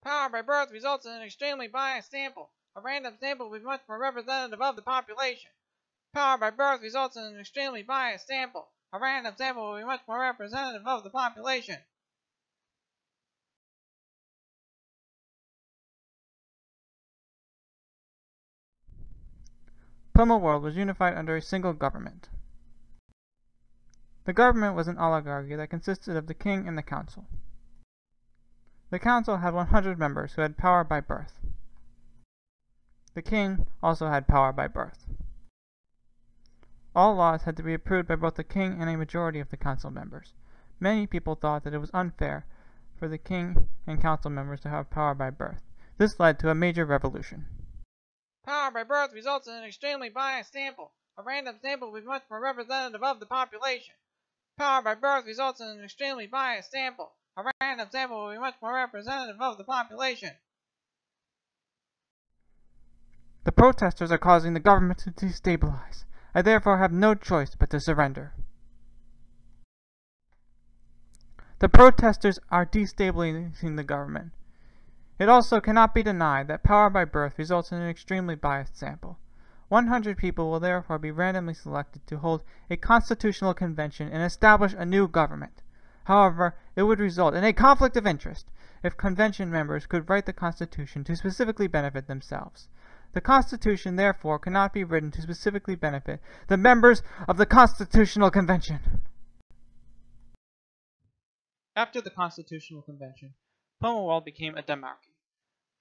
Power by birth results in an extremely biased sample. A random sample will be much more representative of the population. Power by birth results in an extremely biased sample. A random sample will be much more representative of the population. Plimal World was unified under a single government. The government was an oligarchy that consisted of the king and the council. The council had 100 members who had power by birth. The king also had power by birth. All laws had to be approved by both the king and a majority of the council members. Many people thought that it was unfair for the king and council members to have power by birth. This led to a major revolution. Power by birth results in an extremely biased sample. A random sample will be much more representative of the population. Power by birth results in an extremely biased sample. A random sample will be much more representative of the population. The protesters are causing the government to destabilize. I therefore have no choice but to surrender. The protesters are destabilizing the government. It also cannot be denied that power by birth results in an extremely biased sample. 100 people will therefore be randomly selected to hold a constitutional convention and establish a new government. However, it would result in a conflict of interest if convention members could write the Constitution to specifically benefit themselves. The Constitution, therefore, cannot be written to specifically benefit the members of the Constitutional Convention. After the Constitutional Convention, Plimal World became a demarchy.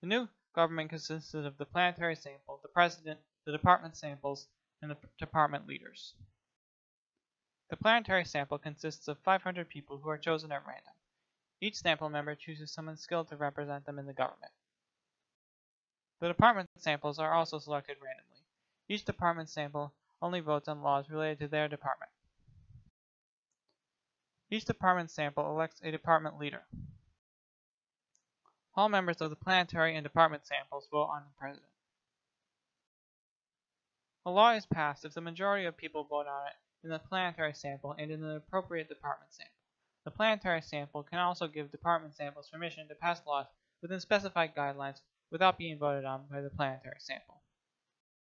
The new government consisted of the planetary sample, the president, the department samples, and the department leaders. The planetary sample consists of 500 people who are chosen at random. Each sample member chooses someone skilled to represent them in the government. The department samples are also selected randomly. Each department sample only votes on laws related to their department. Each department sample elects a department leader. All members of the planetary and department samples vote on the president. A law is passed if the majority of people vote on it in the planetary sample and in the appropriate department sample. The planetary sample can also give department samples permission to pass laws within specified guidelines without being voted on by the planetary sample.